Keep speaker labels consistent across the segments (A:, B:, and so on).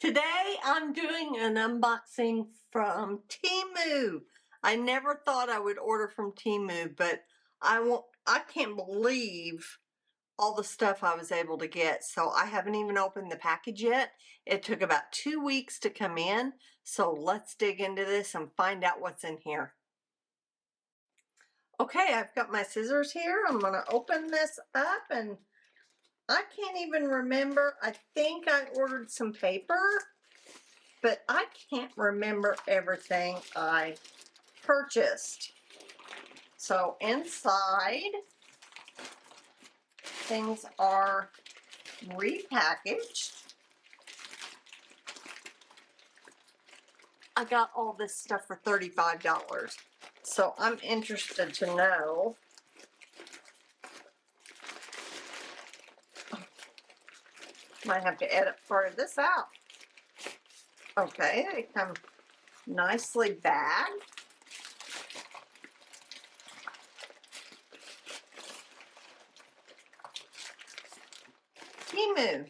A: Today I'm doing an unboxing from Temu. I never thought I would order from Temu, but I can't believe all the stuff I was able to get. So I haven't even opened the package yet. It took about 2 weeks to come in. So let's dig into this and find out what's in here. Okay, I've got my scissors here. I'm going to open this up and I can't even remember. I think I ordered some paper, but I can't remember everything I purchased. So inside, things are repackaged. I got all this stuff for $35. So I'm interested to know might have to edit part of this out. Okay, they come nicely bagged. Temu.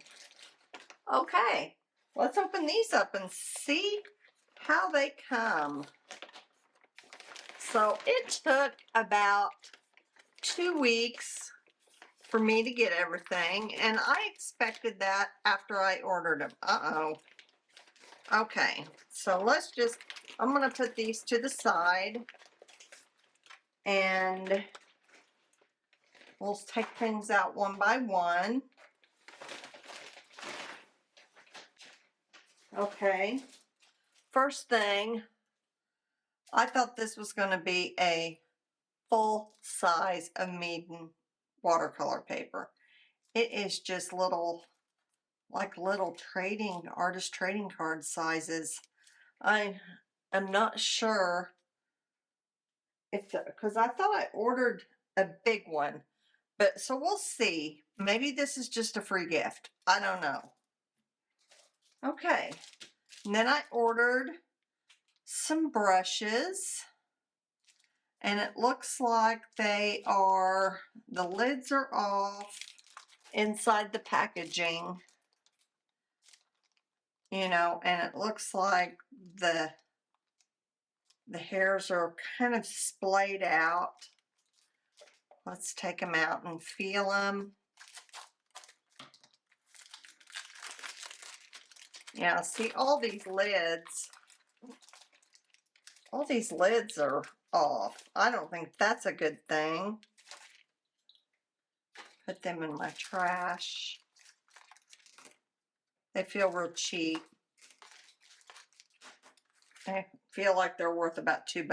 A: Okay, let's open these up and see how they come. So it took about 2 weeks for me to get everything, and I expected that after I ordered them. Okay, so I'm gonna put these to the side and we'll take things out one by one. Okay, first thing, I thought this was going to be a full size of Meeden watercolor paper. It is just little artist trading card sizes. I am not sure because I thought I ordered a big one, but so we'll see. Maybe this is just a free gift. I don't know. Okay, and then I ordered some brushes, and it looks like the lids are off inside the packaging, and it looks like the hairs are kind of splayed out. Let's take them out and feel them. Yeah, see, all these lids are off. I don't think that's a good thing. Put them in my trash. They feel real cheap. I feel like they're worth about $2.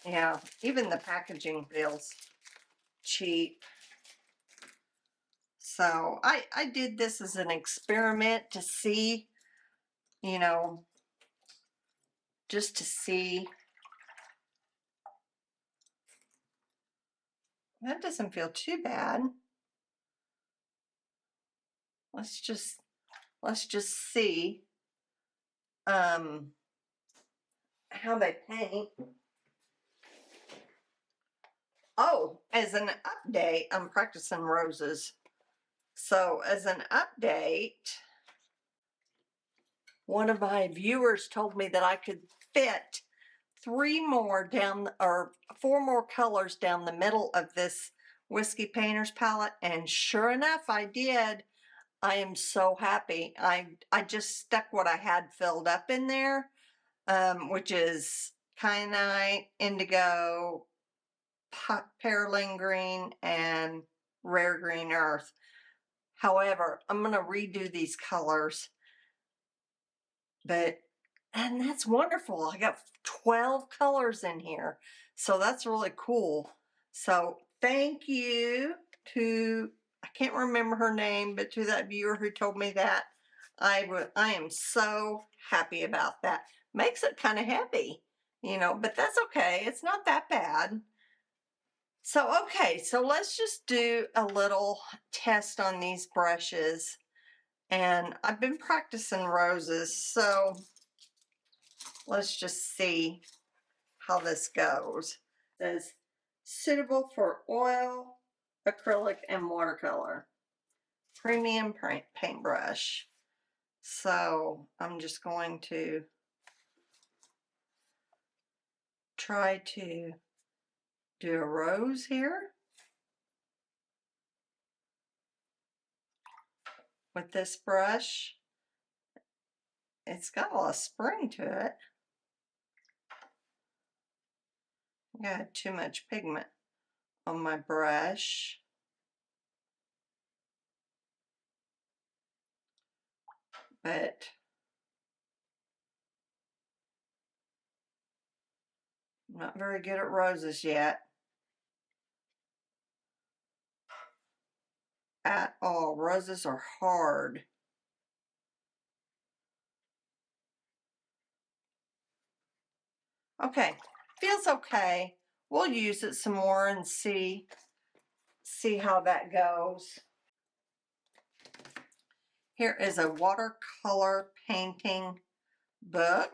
A: Yeah, even the packaging feels cheap. So I did this as an experiment to see, just to see. That doesn't feel too bad. Let's just see how they paint. Oh, as an update, I'm practicing roses. So as an update, one of my viewers told me that I could fit 4 more colors down the middle of this Whiskey Painter's palette, and sure enough, I did. I am so happy. I just stuck what I had filled up in there, which is Kyanite, Indigo, Pearline Green, and Rare Green Earth. However, I'm going to redo these colors, and that's wonderful. I got 12 colors in here, so that's really cool. So thank you to, I can't remember her name, but to that viewer who told me that. I am so happy about that. Makes it kind of heavy, but that's okay. It's not that bad. So, okay, so let's just do a little test on these brushes. And I've been practicing roses, so let's just see how this goes. It says suitable for oil, acrylic and watercolor. Premium paintbrush. So I'm just going to try to do a rose here with this brush. It's got a lot of spring to it. I got too much pigment on my brush. But I'm not very good at roses yet. At all. Roses are hard. Okay, feels okay. We'll use it some more and see how that goes. Here is a watercolor painting book.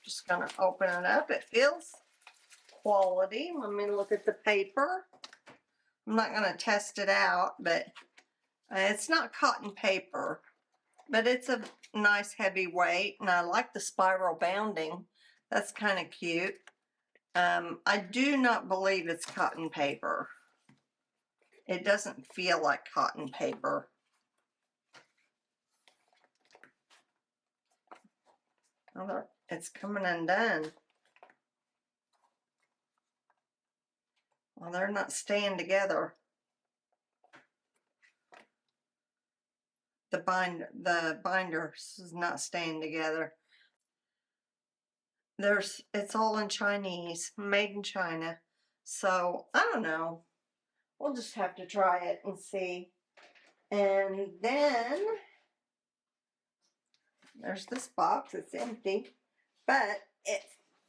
A: Just gonna open it up. It feels quality. Let me look at the paper. I'm not gonna test it out, but it's not cotton paper, but it's a nice heavy weight, and I like the spiral bounding. That's kind of cute. I do not believe it's cotton paper. It doesn't feel like cotton paper. Oh, it's coming undone. Well, they're not staying together. The binder is not staying together. It's all in Chinese, made in China. So I don't know. We'll just have to try it and see. And then there's this box. It's empty, but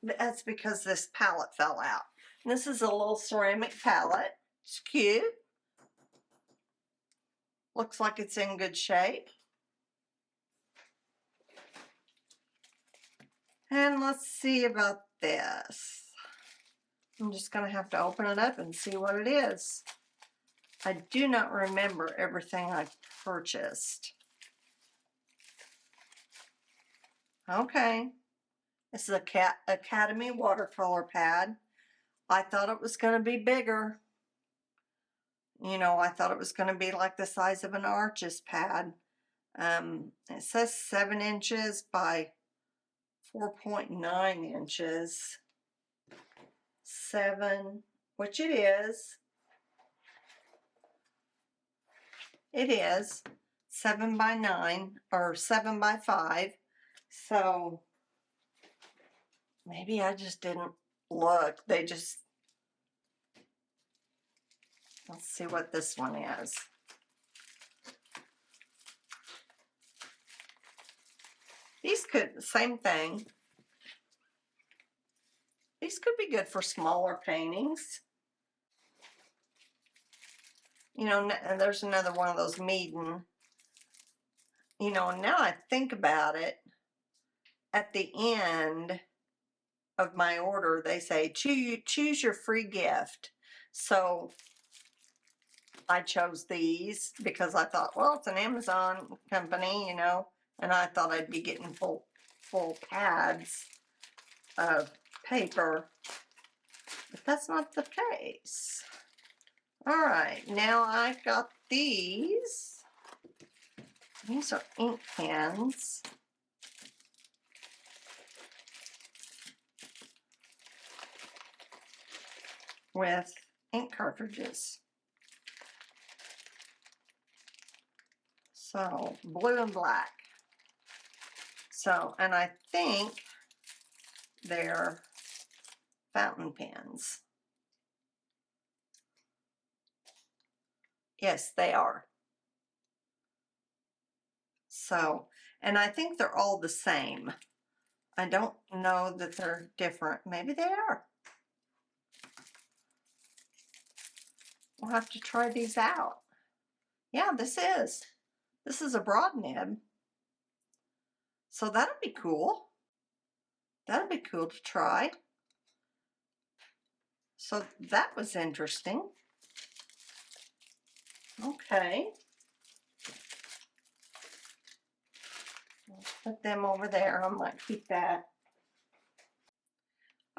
A: that's because this palette fell out. And this is a little ceramic palette. It's cute. Looks like it's in good shape. And let's see about this. I'm just going to have to open it up and see what it is. I do not remember everything I purchased. Okay. This is a Academy watercolor pad. I thought it was going to be bigger. You know, I thought it was going to be like the size of an Arches pad. It says 7 inches by 4.9 inches. 7, which it is. It is 7 by 9 or 7 by 5. So maybe I just didn't look. Let's see what this one is. Same thing. These could be good for smaller paintings. You know, and there's another one of those Meeden. You know, now I think about it, at the end of my order, they say, choose your free gift. So I chose these because I thought, well, it's an Amazon company, you know, and I thought I'd be getting full pads of paper, but that's not the case. All right, now I've got these. These are ink pens. With ink cartridges. So, blue and black. So, and I think they're fountain pens. Yes, they are. So, and I think they're all the same. I don't know that they're different. Maybe they are. We'll have to try these out. Yeah, this is a broad nib. So that'll be cool. That'll be cool to try. So that was interesting. Okay. Put them over there. I might keep that.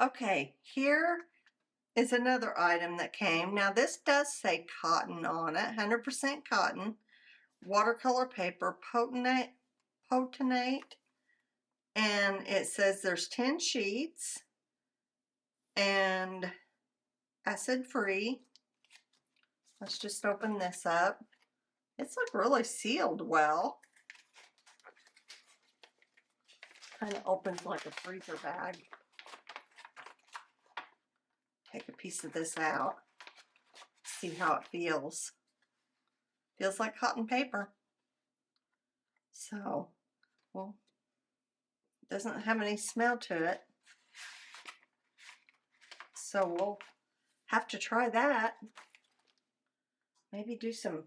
A: Okay, here is another item that came. Now this does say cotton on it, 100% cotton. Watercolor paper, potenate, and it says there's 10 sheets and acid free. Let's just open this up. It's like really sealed well. Kind of opens like a freezer bag. Take a piece of this out. See how it feels. Feels like cotton paper. So, well, doesn't have any smell to it. So we'll have to try that. Maybe do some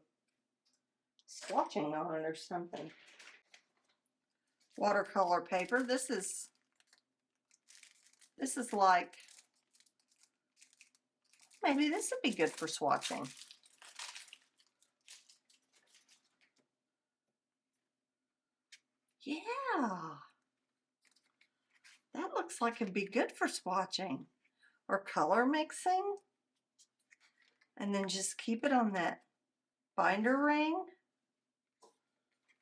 A: swatching on it or something. Watercolor paper. This is like, maybe this would be good for swatching. Yeah. That looks like it'd be good for swatching or color mixing. And then just keep it on that binder ring.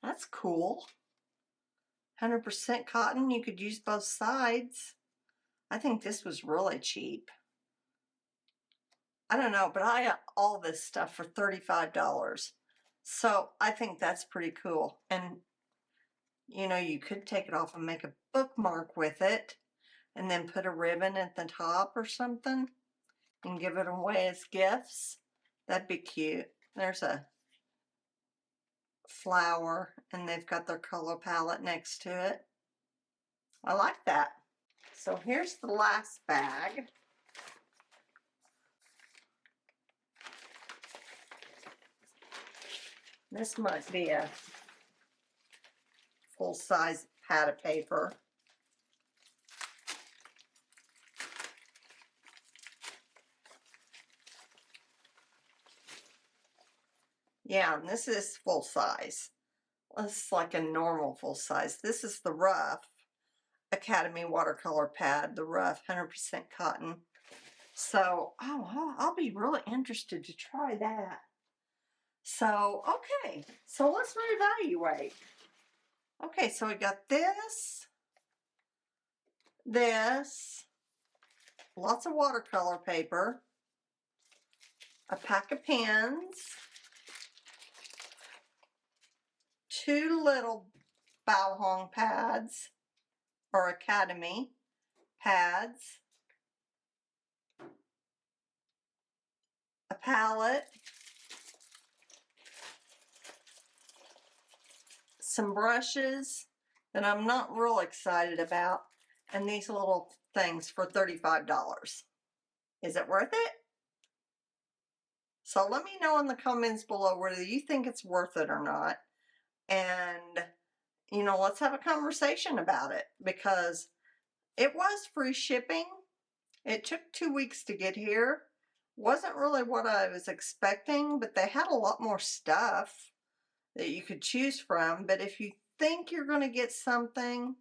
A: That's cool. 100% cotton. You could use both sides. I think this was really cheap. I don't know, but I got all this stuff for $35. So I think that's pretty cool. And you know, you could take it off and make a bookmark with it and then put a ribbon at the top or something and give it away as gifts. That'd be cute. There's a flower and they've got their color palette next to it. I like that. So here's the last bag. This might be a full-size pad of paper. Yeah, and this is full size. This is like a normal full size. This is the rough Academy watercolor pad, the rough 100% cotton. So, I'll be really interested to try that. So, okay, so let's reevaluate. Okay, so we got this, lots of watercolor paper, a pack of pens, 2 little Bao pads, or Academy pads, a palette, some brushes that I'm not real excited about, and these little things for $35. Is it worth it? So let me know in the comments below whether you think it's worth it or not. And, you know, let's have a conversation about it because it was free shipping. It took 2 weeks to get here. Wasn't really what I was expecting, but they had a lot more stuff that you could choose from. But if you think you're going to get something,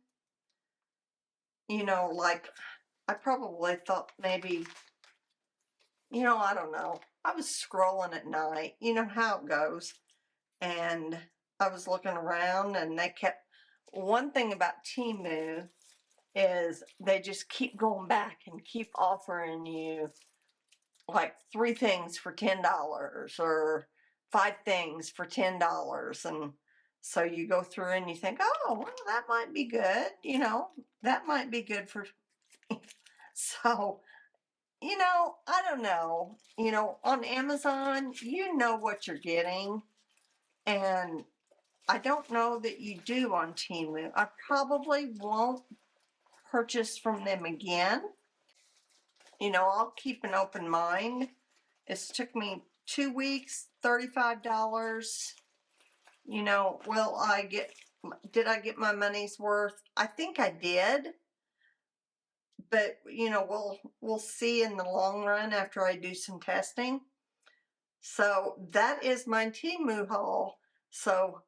A: you know, like I probably thought maybe, you know, I don't know. I was scrolling at night. You know how it goes. And I was looking around and they kept, one thing about Temu is they just keep going back and keep offering you like 3 things for $10 or 5 things for $10. And so you go through and you think, oh, well, that might be good. You know, that might be good for, so, you know, I don't know, you know, on Amazon, you know what you're getting. And I don't know that you do on Temu. I probably won't purchase from them again. You know, I'll keep an open mind. It's took me 2 weeks, $35. You know, did I get my money's worth? I think I did. but you know, we'll see in the long run after I do some testing. So that is my Temu haul. So